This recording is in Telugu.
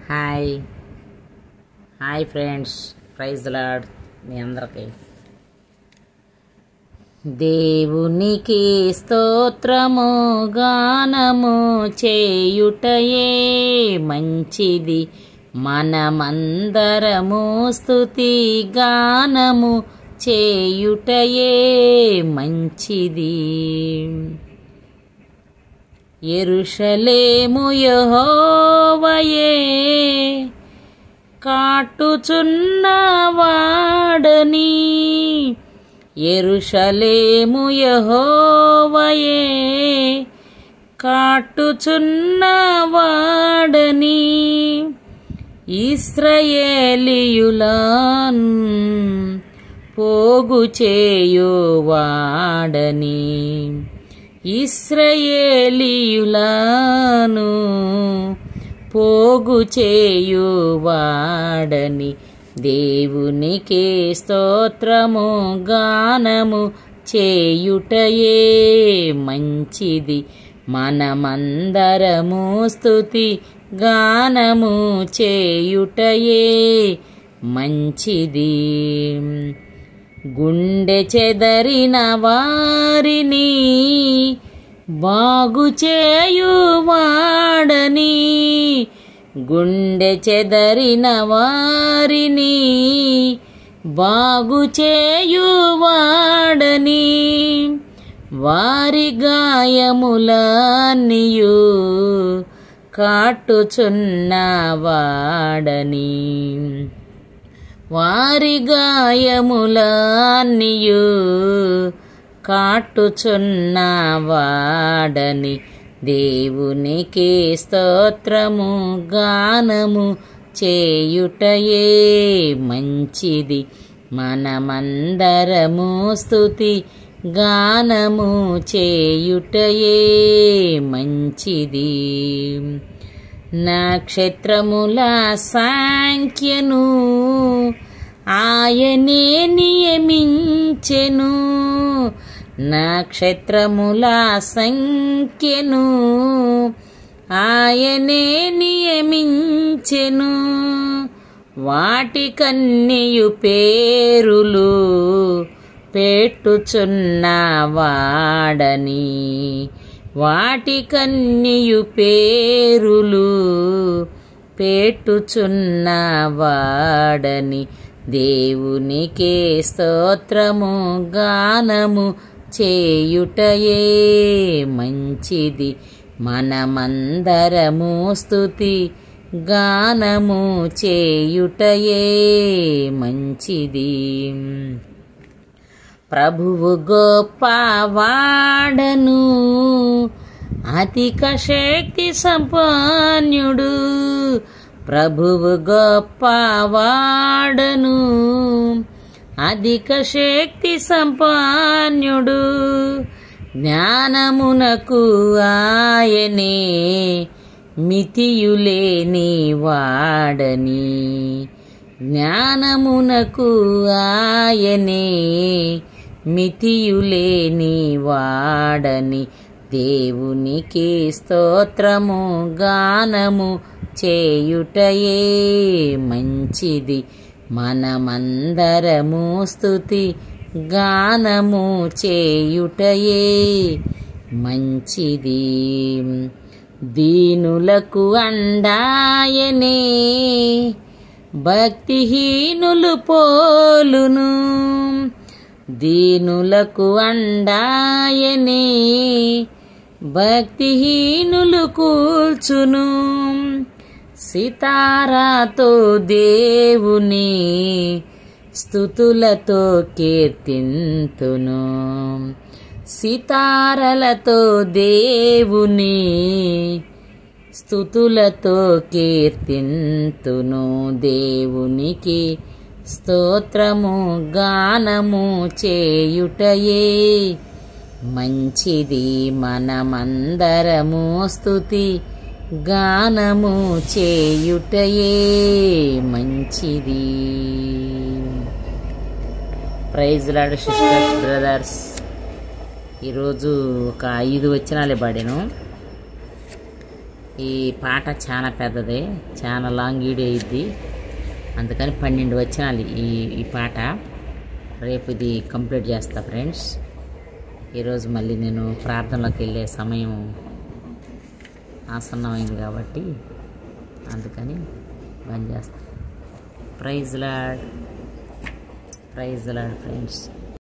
Hi hi friends, praise the Lord. మీ అందరికీ దేవునికి స్తోత్రము గానము చేయుటయే మంచిది. మనమందరము స్తుతి గానము చేయుటయే మంచిది. యెరూషలేము యెహోవాయే కాటుచున్నవాడని, యెరూషలేము యెహోవాయే కాటుచున్నవాడని, ఇశ్రాయేలీయులను పోగు చేయువాడని, ఇశ్రాయేలీయులను పోగు చేయువాడని. దేవునికి స్తోత్రము గానము చేయుటయే మంచిది. మనమందరము స్తుతి గానము చేయుటయే మంచిది. గుండె చెదరిన వారిని బాగు చేయువాడని, గుండె చెదరిన వారిని బాగు చేయువాడని, వారి గాయములన్నీయు కాటుచున్నవాడని, వారి గాయములన్నీయు కాటుచున్నవాడని. దేవునికి స్తోత్రము గానము చేయుటయే మంచిది. మనమందరము స్తుతి గానము చేయుటయే మంచిది. నక్షత్రముల సంఖ్యను ఆయనే నియమించెను, నక్షత్రముల సంఖ్యను ఆయనే నియమించెను, వాటికన్నియు పేరులు పెట్టుచున్నవాడని, వాటికన్నియు పేరులు పెట్టుచున్నవాడని. దేవునికి స్తోత్రము గానము చేయుటయే మంచిది. మనమందరము స్తుతి గానము చేయుటయే మంచిది. ప్రభువు గొప్పవాడను, అధిక శక్తి సంపన్నుడు, ప్రభువు గొప్పవాడను, అధిక శక్తి సంపన్నుడు, జ్ఞానమునకు ఆయనే మితియులేని వాడని, జ్ఞానమునకు ఆయనే మితియులేని వాడని. దేవునికి స్తోత్రము గానము చేయుటయే మంచిది. మనమందరము స్తుతి గానము చేయుటయే మంచిది. దీనులకు అండాయనే భక్తిహీనులు పోలును, దీనులకు అండాయనే భక్తిహీనులు కూల్చును, సితారాతో దేవుని స్తుతులతో కీర్తింతును, సితారలతో దేవుని స్తుతులతో కీర్తింతును. దేవునికి స్తోత్రము గానము చేయుటయే మంచిది. మనమందరము స్తుతి గానము చేయుటయే మంచిది. Praise Lord sisters, brothers. ఈరోజు ఒక 5 వచనాలే పాడాను. ఈ పాట చాలా పెద్దది, చాలా లాంగ్ వీడియో అయ్యిద్ది. అందుకని 12 వచనాలు ఈ పాట. రేపు ఇది కంప్లీట్ చేస్తా ఫ్రెండ్స్. ఈరోజు మళ్ళీ నేను ప్రార్థనలోకి వెళ్ళే సమయం ఆసన్నమైంది కాబట్టి అందుకని బంద్ చేస్తాను. Praise Lord friends.